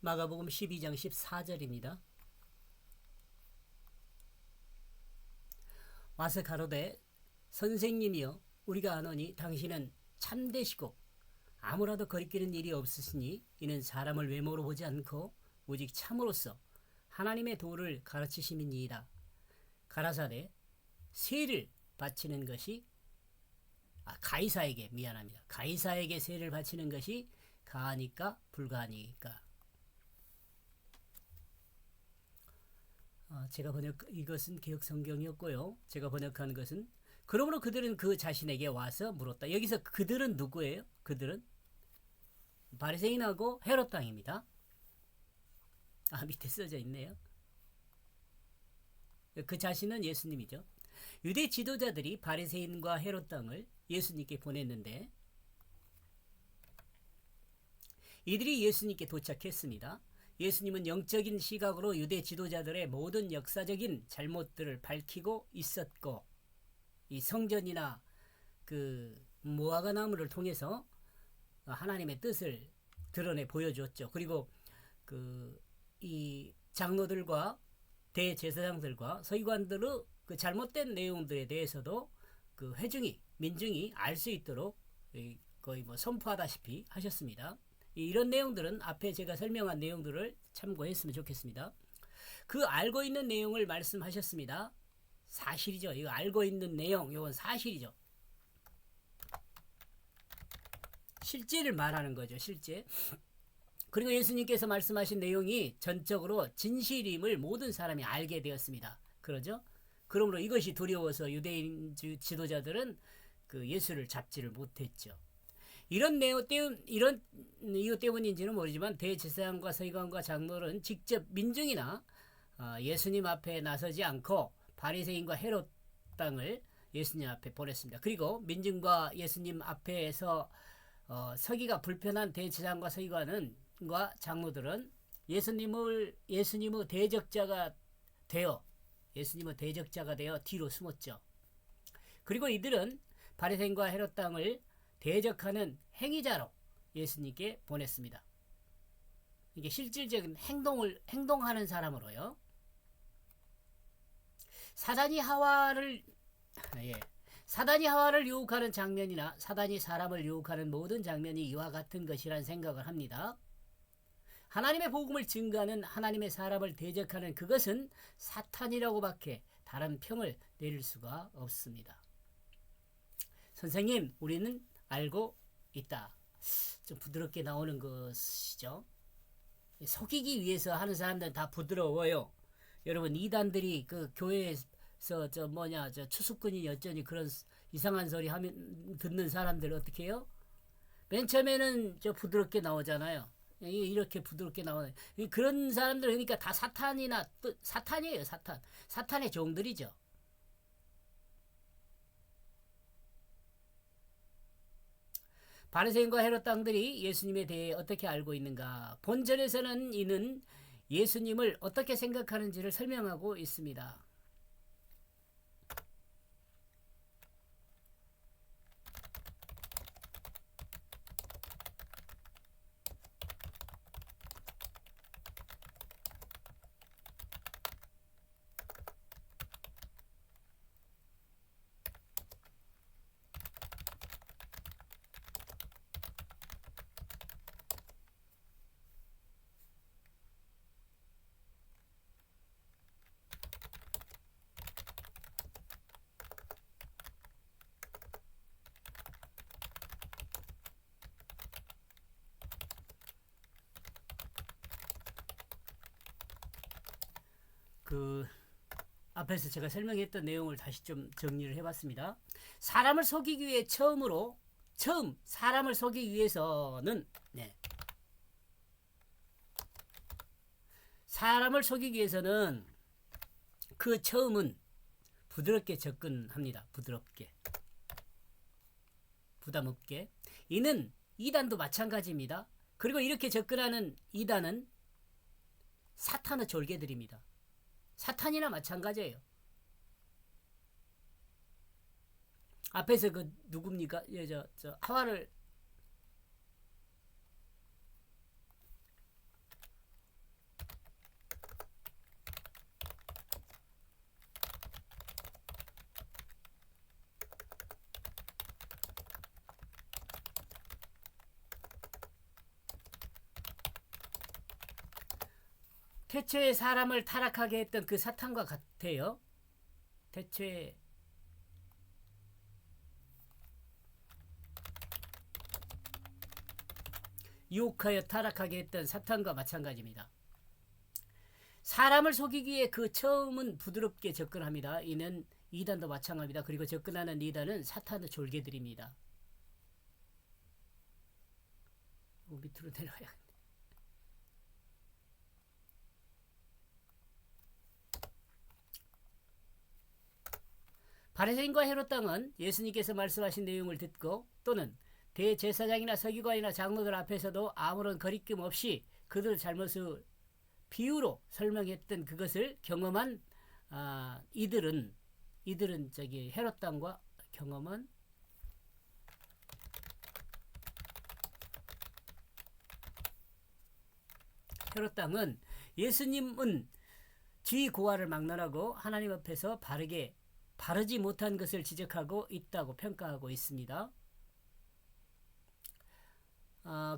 마가복음 12장 14절입니다. 와서 가로되 선생님이여 우리가 아노니 당신은 참되시고 아무라도 거리끼는 일이 없으시니 이는 사람을 외모로 보지 않고 오직 참으로서 하나님의 도를 가르치심이니이다. 가라사대 세를 바치는 것이 가이사에게 미안합니다. 가이사에게 세를 바치는 것이 가하니까 불가하니까. 제가 이것은 개역 성경이었고요. 제가 번역한 것은 그러므로 그들은 그 자신에게 와서 물었다. 여기서 그들은 누구예요? 그들은 바리새인하고 헤롯 당입니다. 밑에 써져 있네요. 그 자신은 예수님이죠. 유대 지도자들이 바리새인과 헤롯 당을 예수님께 보냈는데 이들이 예수님께 도착했습니다. 예수님은 영적인 시각으로 유대 지도자들의 모든 역사적인 잘못들을 밝히고 있었고 이 성전이나 그 무화과 나무를 통해서 하나님의 뜻을 드러내 보여줬죠. 그리고 이 장로들과 대제사장들과 서기관들의 그 잘못된 내용들에 대해서도 그 민중이 알 수 있도록 거의 선포하다시피 하셨습니다. 이런 내용들은 앞에 제가 설명한 내용들을 참고했으면 좋겠습니다. 그 알고 있는 내용을 말씀하셨습니다. 사실이죠. 이거 알고 있는 내용, 이건 사실이죠. 실제를 말하는 거죠. 실제. 그리고 예수님께서 말씀하신 내용이 전적으로 진실임을 모든 사람이 알게 되었습니다. 그러죠? 그러므로 이것이 두려워서 유대인 지도자들은 그 예수를 잡지를 못했죠. 이런 이유 때문인지는 모르지만 대제사장과 서기관과 장로는 직접 민중이나 예수님 앞에 나서지 않고 바리새인과 헤롯 당을 예수님 앞에 보냈습니다. 그리고 민중과 예수님 앞에서 서기가 불편한 대제사장과 서기관과 장로들은 예수님의 대적자가 되어 뒤로 숨었죠. 그리고 이들은 바리새인과 헤롯 당을 대적하는 행위자로 예수님께 보냈습니다. 이게 실질적인 행동하는 사람으로요. 사단이 하와를 유혹하는 장면이나 사단이 사람을 유혹하는 모든 장면이 이와 같은 것이란 생각을 합니다. 하나님의 복음을 증거하는 하나님의 사람을 대적하는 그것은 사탄이라고밖에 다른 평을 내릴 수가 없습니다. 선생님, 우리는 알고 있다. 좀 부드럽게 나오는 것이죠. 속이기 위해서 하는 사람들은 다 부드러워요. 여러분, 이단들이 그 교회에서 추수꾼이 어쩌니 그런 이상한 소리 하면 듣는 사람들 어떻게 해요? 맨 처음에는 부드럽게 나오잖아요. 이렇게 부드럽게 나오는 그런 사람들, 그러니까 다 사탄이에요. 사탄의 종들이죠. 바리새인과 헤롯 당들이 예수님에 대해 어떻게 알고 있는가? 본절에서는 이는 예수님을 어떻게 생각하는지를 설명하고 있습니다. 앞에서 제가 설명했던 내용을 다시 좀 정리를 해봤습니다. 사람을 속이기 위해 사람을 속이기 위해서는 사람을 속이기 위해서는 그 처음은 부드럽게 접근합니다. 부드럽게, 부담 없게. 이는 이단도 마찬가지입니다. 그리고 이렇게 접근하는 이단은 사탄의 졸개들입니다. 사탄이나 마찬가지예요. 앞에서 그 누굽니까? 하와를 태초에 사람을 타락하게 했던 그 사탄과 같아요. 태초에 유혹하여 타락하게 했던 사탄과 마찬가지입니다. 사람을 속이기 위해 그 처음은 부드럽게 접근합니다. 이는 이단도 마찬가지입니다. 그리고 접근하는 이단은 사탄의 졸개들입니다. 밑으로 내려와야겠네. 바리새인과 헤롯 당은 예수님께서 말씀하신 내용을 듣고 또는 대제사장이나 서기관이나 장로들 앞에서도 아무런 거리낌 없이 그들의 잘못을 비유로 설명했던 그것을 경험한 이들은 저기 헤롯 당과 경험한 헤롯 당은 예수님은 지위 고하를 막론하고 하나님 앞에서 바르지 못한 것을 지적하고 있다고 평가하고 있습니다.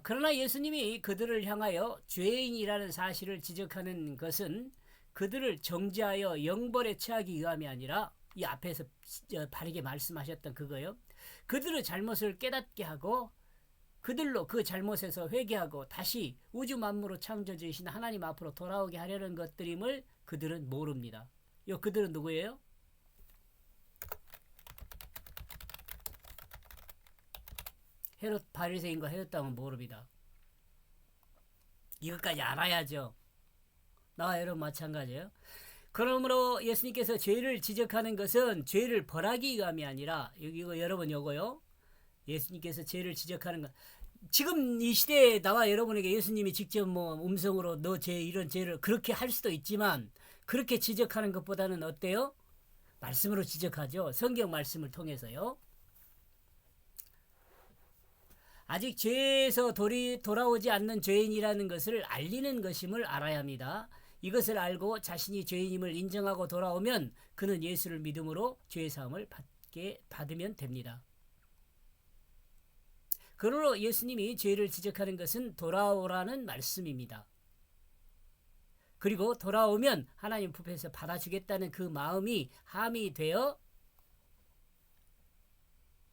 그러나 예수님이 그들을 향하여 죄인이라는 사실을 지적하는 것은 그들을 정죄하여 영벌에 처하기 위함이 아니라 이 앞에서 바르게 말씀하셨던 그거요. 그들의 잘못을 깨닫게 하고 그들로 그 잘못에서 회개하고 다시 우주 만물을 창조주신 하나님 앞으로 돌아오게 하려는 것들임을 그들은 모릅니다. 그들은 누구예요? 헤롯 바리새인과 헤롯 당은 모릅니다. 이것까지 알아야죠. 나와 여러분 마찬가지예요. 그러므로 예수님께서 죄를 지적하는 것은 죄를 벌하기 위함이 아니라 이거 여러분 요거요. 예수님께서 죄를 지적하는 것. 지금 이 시대에 나와 여러분에게 예수님이 직접 음성으로 너 죄 이런 죄를 그렇게 할 수도 있지만 그렇게 지적하는 것보다는 어때요? 말씀으로 지적하죠. 성경 말씀을 통해서요. 아직 죄에서 돌아오지 않는 죄인이라는 것을 알리는 것임을 알아야 합니다. 이것을 알고 자신이 죄인임을 인정하고 돌아오면 그는 예수를 믿음으로 죄사함을 받으면 됩니다. 그러므로 예수님이 죄를 지적하는 것은 돌아오라는 말씀입니다. 그리고 돌아오면 하나님 품에서 받아주겠다는 그 마음이 함의되어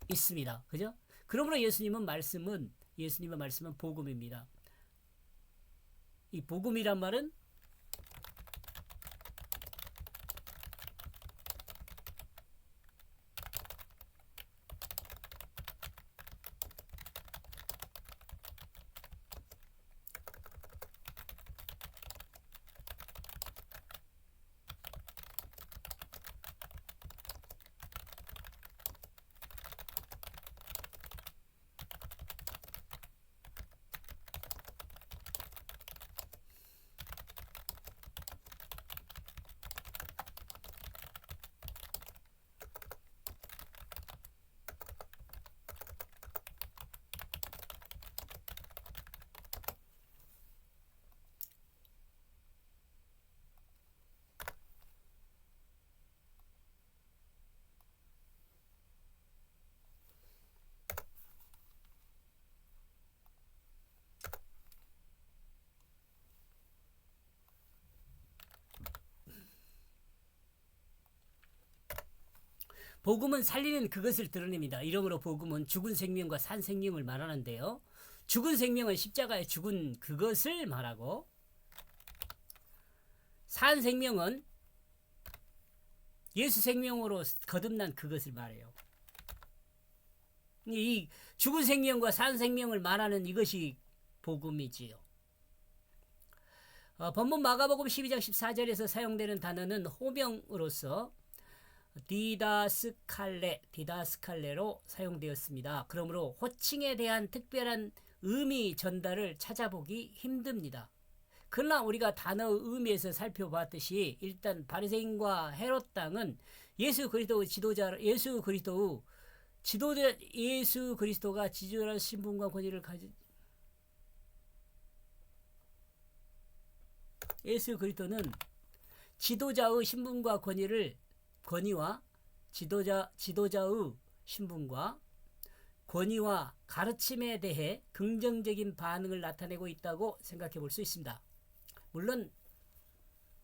있습니다. 그죠? 그러므로 예수님의 말씀은 복음입니다. 이 복음이란 말은 복음은 살리는 그것을 드러냅니다. 이러므로 복음은 죽은 생명과 산 생명을 말하는데요. 죽은 생명은 십자가에 죽은 그것을 말하고 산 생명은 예수 생명으로 거듭난 그것을 말해요. 이 죽은 생명과 산 생명을 말하는 이것이 복음이지요. 본문 마가복음 12장 14절에서 사용되는 단어는 호명으로서 디다스칼레로 사용되었습니다. 그러므로 호칭에 대한 특별한 의미 전달을 찾아보기 힘듭니다. 그러나 우리가 단어의 의미에서 살펴봤듯이 일단 바리새인과 헤롯 당은 예수 그리스도가 지도자라는 신분과 권위를 예수 그리스도는 지도자의 신분과 권위와 지도자의 신분과 권위와 가르침에 대해 긍정적인 반응을 나타내고 있다고 생각해 볼 수 있습니다. 물론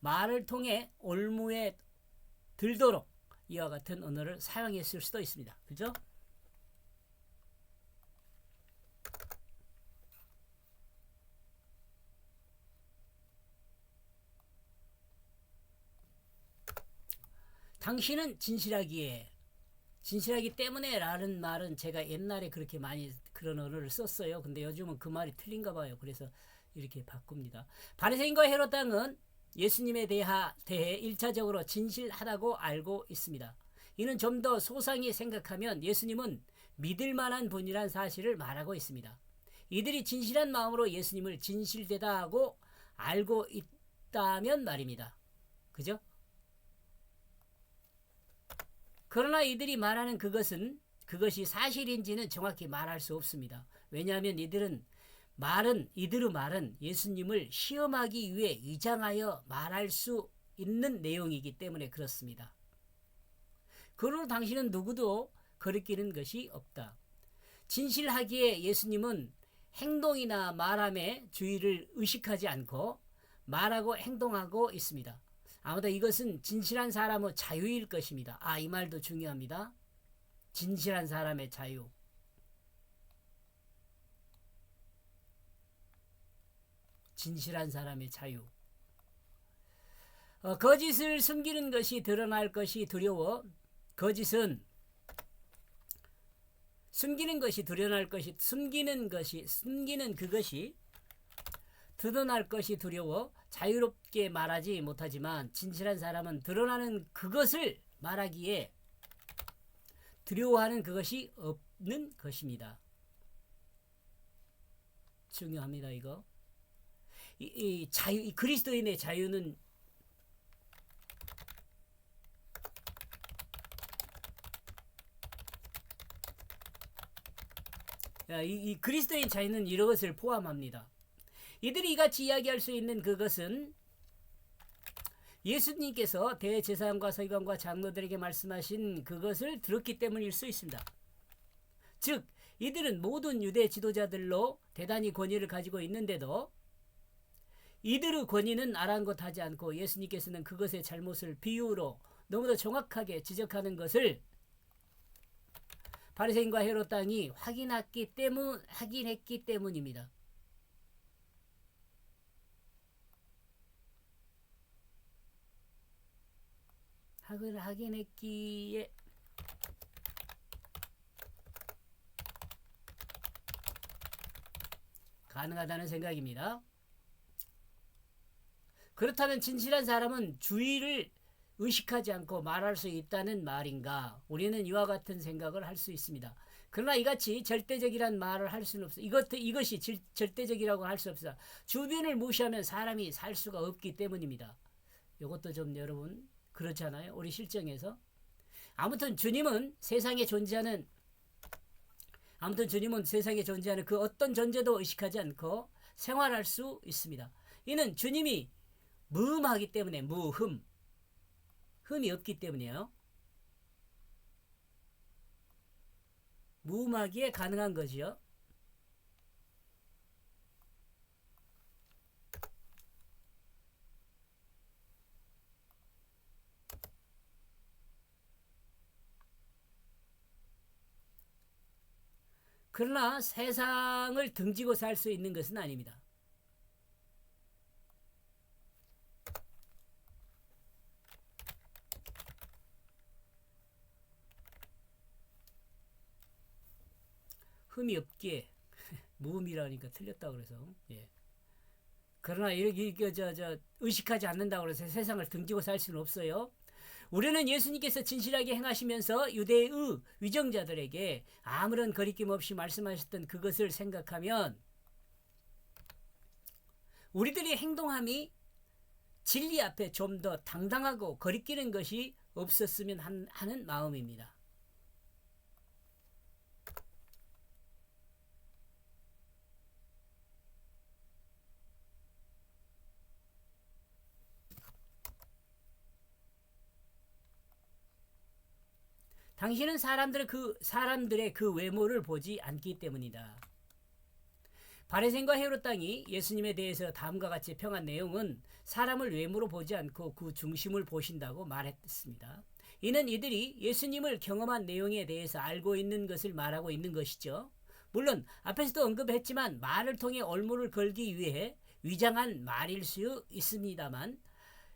말을 통해 올무에 들도록 이와 같은 언어를 사용했을 수도 있습니다. 그죠? 당신은 진실하기 때문에 라는 말은 제가 옛날에 그렇게 많이 그런 언어를 썼어요. 근데 요즘은 그 말이 틀린가 봐요. 그래서 이렇게 바꿉니다. 바리새인과 헤롯 왕은 예수님에 대해 1차적으로 진실하다고 알고 있습니다. 이는 좀 더 소상히 생각하면 예수님은 믿을 만한 분이란 사실을 말하고 있습니다. 이들이 진실한 마음으로 예수님을 진실되다고 알고 있다면 말입니다. 그죠? 그러나 이들이 말하는 그것이 사실인지는 정확히 말할 수 없습니다. 왜냐하면 이들의 말은 예수님을 시험하기 위해 위장하여 말할 수 있는 내용이기 때문에 그렇습니다. 그러므로 당신은 누구도 거리끼는 것이 없다. 진실하기에 예수님은 행동이나 말함에 주의를 의식하지 않고 말하고 행동하고 있습니다. 아무도 이것은 진실한 사람의 자유일 것입니다. 이 말도 중요합니다. 진실한 사람의 자유. 진실한 사람의 자유. 거짓을 숨기는 것이 드러날 것이 두려워. 거짓은 숨기는 그것이 드러날 것이 두려워 자유롭게 말하지 못하지만 진실한 사람은 드러나는 그것을 말하기에 두려워하는 그것이 없는 것입니다. 중요합니다. 이거. 이 그리스도인의 자유는 이 그리스도인 자유는 이런 것을 포함합니다. 이들이 이같이 이야기할 수 있는 그것은 예수님께서 대제사장과 서기관과 장로들에게 말씀하신 그것을 들었기 때문일 수 있습니다. 즉 이들은 모든 유대 지도자들로 대단히 권위를 가지고 있는데도 이들의 권위는 아랑곳하지 않고 예수님께서는 그것의 잘못을 비유로 너무도 정확하게 지적하는 것을 바리새인과 헤롯 왕이 확인했기 때문입니다. 확인했기에 가능하다는 생각입니다. 그렇다면 진실한 사람은 주의를 의식하지 않고 말할 수 있다는 말인가? 우리는 이와 같은 생각을 할 수 있습니다. 그러나 이같이 절대적이란 말을 할 수는 없어. 이것이 절대적이라고 할 수 없어. 주변을 무시하면 사람이 살 수가 없기 때문입니다. 이것도 좀 여러분 그렇잖아요. 우리 실정에서. 아무튼 주님은 세상에 존재하는 그 어떤 존재도 의식하지 않고 생활할 수 있습니다. 이는 주님이 무음하기 때문에 흠이 없기 때문이에요. 무음하기에 가능한 거지요. 그러나 세상을 등지고 살 수 있는 것은 아닙니다. 흠이 없기에 무음이라니까 틀렸다고 그래서 그러나 이렇게 의식하지 않는다고 해서 세상을 등지고 살 수는 없어요. 우리는 예수님께서 진실하게 행하시면서 유대의 위정자들에게 아무런 거리낌 없이 말씀하셨던 그것을 생각하면 우리들의 행동함이 진리 앞에 좀 더 당당하고 거리끼는 것이 없었으면 하는 마음입니다. 당신은 사람들의 그 외모를 보지 않기 때문이다. 바리새인과 헤롯 당이 예수님에 대해서 다음과 같이 평한 내용은 사람을 외모로 보지 않고 그 중심을 보신다고 말했습니다. 이는 이들이 예수님을 경험한 내용에 대해서 알고 있는 것을 말하고 있는 것이죠. 물론 앞에서도 언급했지만 말을 통해 올무를 걸기 위해 위장한 말일 수 있습니다만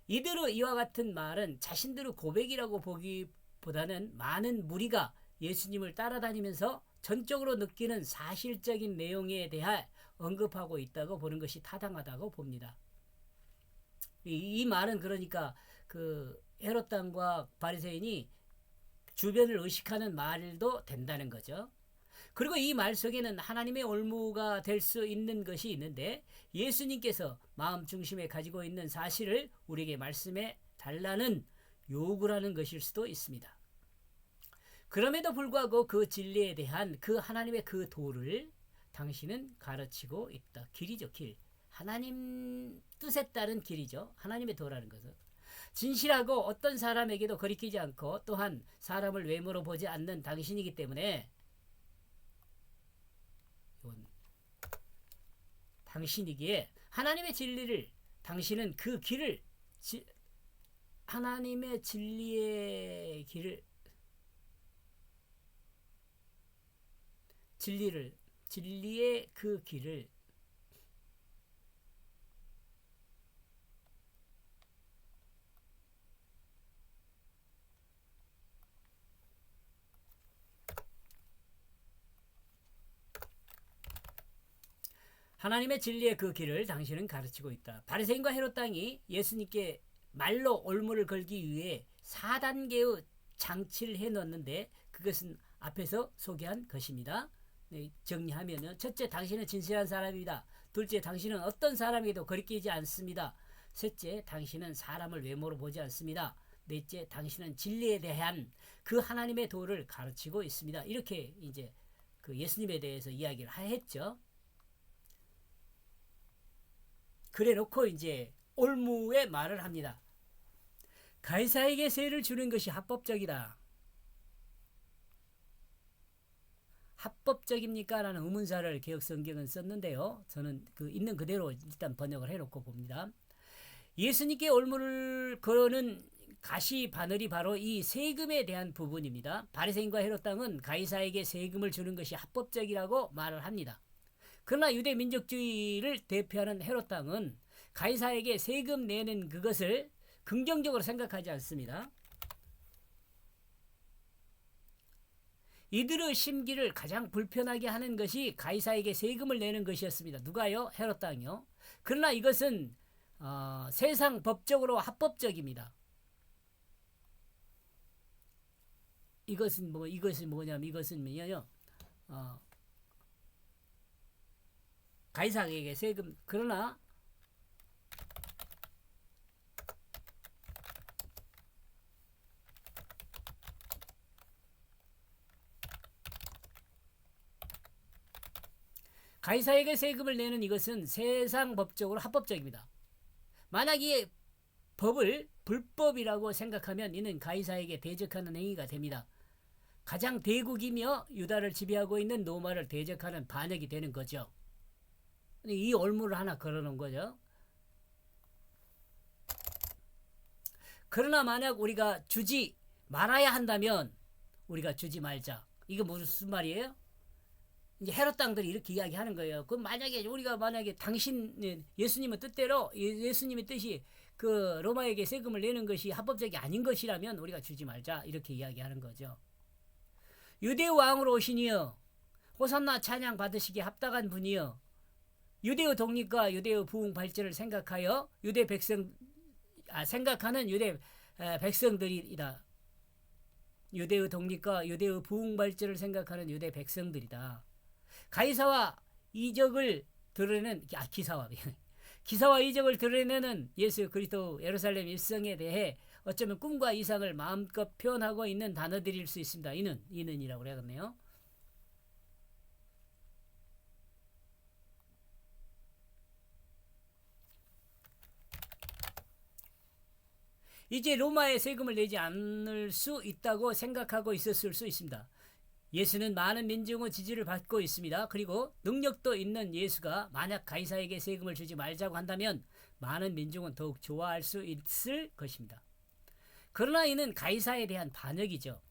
이들의 이와 같은 말은 자신들의 고백이라고 보기보다는 많은 무리가 예수님을 따라다니면서 전적으로 느끼는 사실적인 내용에 대해 언급하고 있다고 보는 것이 타당하다고 봅니다. 이 말은 그러니까 그 헤롯 당과 바리새인이 주변을 의식하는 말도 된다는 거죠. 그리고 이 말 속에는 하나님의 올무가 될 수 있는 것이 있는데 예수님께서 마음 중심에 가지고 있는 사실을 우리에게 말씀해 달라는 요구라는 것일 수도 있습니다. 그럼에도 불구하고 그 진리에 대한 그 하나님의 그 도를 당신은 가르치고 있다. 길이죠, 길. 하나님 뜻에 따른 길이죠. 하나님의 도라는 것은. 진실하고 어떤 사람에게도 거리끼지 않고 또한 사람을 외모로 보지 않는 당신이기 때문에 당신이기에 하나님의 진리를 당신은 그 길을 하나님의 진리의 길을 진리의 그 길을 하나님의 진리의 그 길을 당신은 가르치고 있다. 바리새인과 헤롯 당이 예수님께 말로 올무를 걸기 위해 4단계의 장치를 해놓았는데 그것은 앞에서 소개한 것입니다. 정리하면요. 첫째, 당신은 진실한 사람이다. 둘째, 당신은 어떤 사람에게도 거리끼지 않습니다. 셋째, 당신은 사람을 외모로 보지 않습니다. 넷째, 당신은 진리에 대한 그 하나님의 도를 가르치고 있습니다. 이렇게 이제 그 예수님에 대해서 이야기를 했죠. 그래 놓고 이제 올무의 말을 합니다. 가이사에게 세를 주는 것이 합법적이다. 합법적입니까? 라는 의문사를 개혁성경은 썼는데요. 저는 그 있는 그대로 일단 번역을 해놓고 봅니다. 예수님께 올무를 거는 가시 바늘이 바로 이 세금에 대한 부분입니다. 바리새인과 헤롯 당은 가이사에게 세금을 주는 것이 합법적이라고 말을 합니다. 그러나 유대 민족주의를 대표하는 헤롯 당은 가이사에게 세금 내는 그것을 긍정적으로 생각하지 않습니다. 이들의 심기를 가장 불편하게 하는 것이 가이사에게 세금을 내는 것이었습니다. 누가요? 헤롯 당이요. 그러나 이것은 세상 법적으로 합법적입니다. 이것은 뭐냐면 이것은요. 가이사에게 세금 그러나 가이사에게 세금을 내는 이것은 세상 법적으로 합법적입니다. 만약 이 법을 불법이라고 생각하면 이는 가이사에게 대적하는 행위가 됩니다. 가장 대국이며 유다를 지배하고 있는 로마를 대적하는 반역이 되는 거죠. 이 올무를 하나 걸어놓은 거죠. 그러나 만약 우리가 주지 말아야 한다면 우리가 주지 말자. 이게 무슨 말이에요? 이제 헤롯 당들이 이렇게 이야기하는 거예요. 그럼 우리가 만약에 예수님의 뜻대로 예수님의 뜻이 그 로마에게 세금을 내는 것이 합법적이 아닌 것이라면 우리가 주지 말자. 이렇게 이야기하는 거죠. 유대 왕으로 오시니여 호산나 찬양 받으시기에 합당한 분이여 유대의 독립과 유대의 부흥 발전을 생각하여 생각하는 유대 백성들이다. 유대의 독립과 유대의 부흥 발전을 생각하는 유대 백성들이다. 기사와 이적을 드러내는 예수 그리스도 예루살렘 일성에 대해 어쩌면 꿈과 이상을 마음껏 표현하고 있는 단어들일 수 있습니다. 이는이라고 그래야겠네요. 이제 로마에 세금을 내지 않을 수 있다고 생각하고 있었을 수 있습니다. 예수는 많은 민중의 지지를 받고 있습니다. 그리고 능력도 있는 예수가 만약 가이사에게 세금을 주지 말자고 한다면 많은 민중은 더욱 좋아할 수 있을 것입니다. 그러나 이는 가이사에 대한 반역이죠.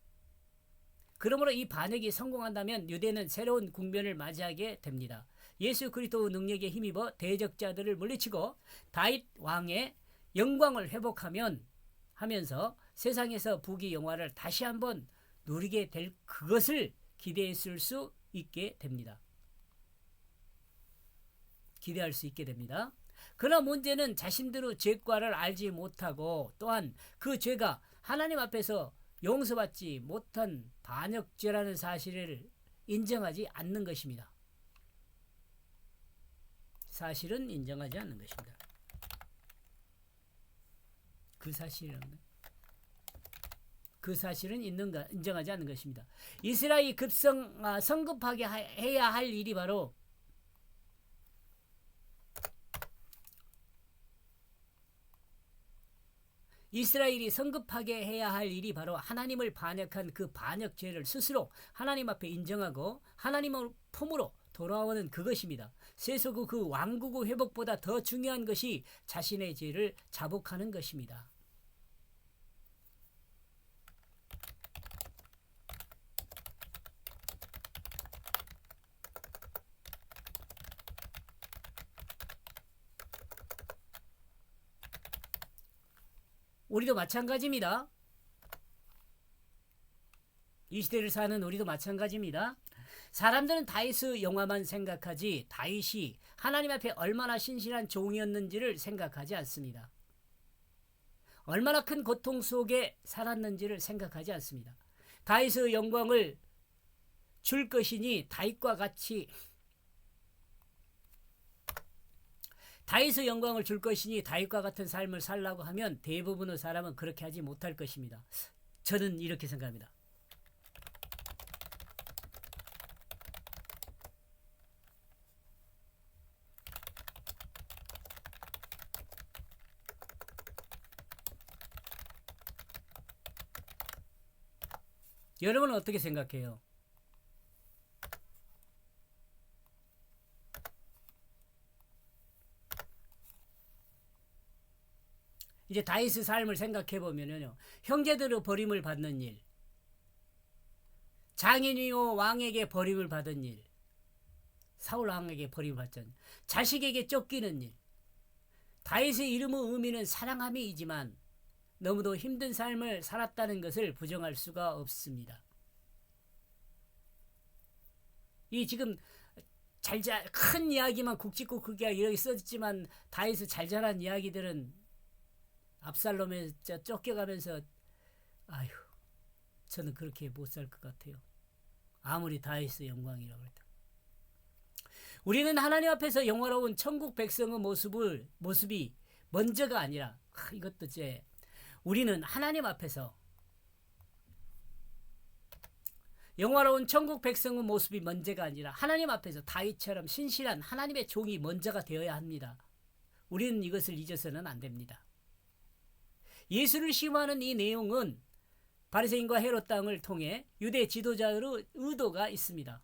그러므로 이 반역이 성공한다면 유대는 새로운 국면을 맞이하게 됩니다. 예수 그리스도의 능력에 힘입어 대적자들을 물리치고 다윗 왕의 영광을 회복하면서 세상에서 부귀영화를 다시 한번 누리게 될 그것을 기대했을 수 있게 됩니다. 기대할 수 있게 됩니다. 그러나 문제는 자신들의 죄과를 알지 못하고 또한 그 죄가 하나님 앞에서 용서받지 못한 반역죄라는 사실을 인정하지 않는 것입니다. 사실은 인정하지 않는 것입니다. 그 사실은 인정하지 않는 것입니다. 이스라엘이 성급하게 해야 할 일이 바로 하나님을 반역한 그 반역죄를 스스로 하나님 앞에 인정하고 하나님의 품으로 돌아오는 그것입니다. 세속의 그 왕국의 회복보다 더 중요한 것이 자신의 죄를 자복하는 것입니다. 우리도 마찬가지입니다. 이 시대를 사는 우리도 마찬가지입니다. 사람들은 다윗의 영화만 생각하지 다윗이 하나님 앞에 얼마나 신실한 종이었는지를 생각하지 않습니다. 얼마나 큰 고통 속에 살았는지를 생각하지 않습니다. 다윗의 영광을 줄 것이니 다윗과 같은 삶을 살라고 하면 대부분의 사람은 그렇게 하지 못할 것입니다. 저는 이렇게 생각합니다. 여러분은 어떻게 생각해요? 이제 다윗의 삶을 생각해 보면요, 형제들의 버림을 받는 일, 장인이요 왕에게 버림을 받은 일, 사울 왕에게 버림을 받던 일, 자식에게 쫓기는 일. 다윗의 이름의 의미는 사랑함이지만 너무도 힘든 삶을 살았다는 것을 부정할 수가 없습니다. 이 지금 큰 이야기만 굵직고 크게 이렇게 써졌지만 다윗의 잘 자란 이야기들은 압살롬에 쫓겨가면서 아휴, 저는 그렇게 못 살 것 같아요. 아무리 다윗의 영광이라고 해도. 우리는 하나님 앞에서 영화로운 천국 백성의 모습이 먼저가 아니라 이것도 우리는 하나님 앞에서 영화로운 천국 백성의 모습이 먼저가 아니라 하나님 앞에서 다윗처럼 신실한 하나님의 종이 먼저가 되어야 합니다. 우리는 이것을 잊어서는 안 됩니다. 예수를 시험하는 이 내용은 바리새인과 헤롯 땅을 통해 유대 지도자의 의도가 있습니다.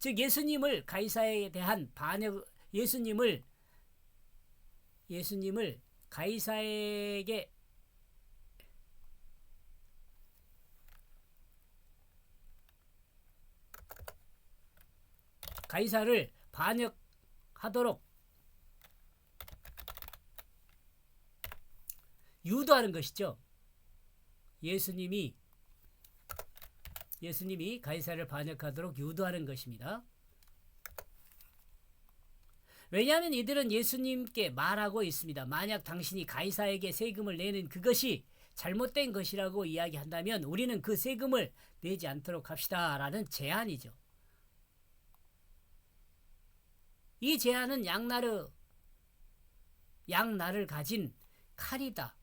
즉 예수님을 가이사에 대한 반역, 예수님을 가이사를 반역하도록 유도하는 것이죠. 예수님이 가이사를 반역하도록 유도하는 것입니다. 왜냐하면 이들은 예수님께 말하고 있습니다. 만약 당신이 가이사에게 세금을 내는 그것이 잘못된 것이라고 이야기한다면 우리는 그 세금을 내지 않도록 합시다 라는 제안이죠. 이 제안은 양날을 가진 칼입니다.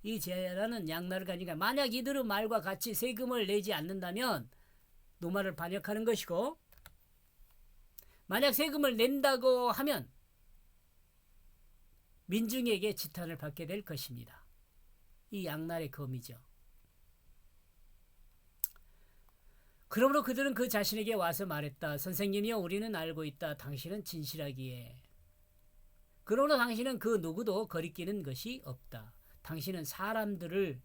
이 제안은 양날을 가니까 만약 이들의 말과 같이 세금을 내지 않는다면 노마를 반역하는 것이고, 만약 세금을 낸다고 하면 민중에게 지탄을 받게 될 것입니다. 이 양날의 검이죠. 그러므로 그들은 그 자신에게 와서 말했다. 선생님이여, 우리는 알고 있다. 당신은 진실하기에. 그러므로 당신은 그 누구도 거리끼는 것이 없다. 당신은 사람들의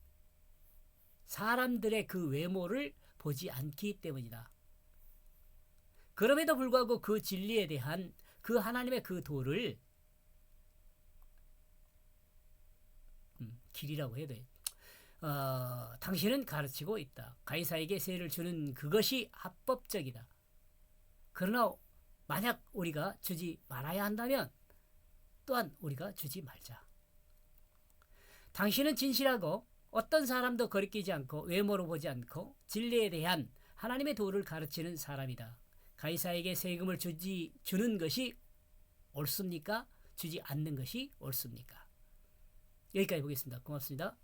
그 외모를 보지 않기 때문이다. 그럼에도 불구하고 그 진리에 대한 그 하나님의 그 도를 길이라고 해야 돼. 당신은 가르치고 있다. 가이사에게 세를 주는 그것이 합법적이다. 그러나 만약 우리가 주지 말아야 한다면 또한 우리가 주지 말자. 당신은 진실하고 어떤 사람도 거리끼지 않고 외모로 보지 않고 진리에 대한 하나님의 도를 가르치는 사람이다. 가이사에게 세금을 주는 것이 옳습니까? 주지 않는 것이 옳습니까? 여기까지 보겠습니다. 고맙습니다.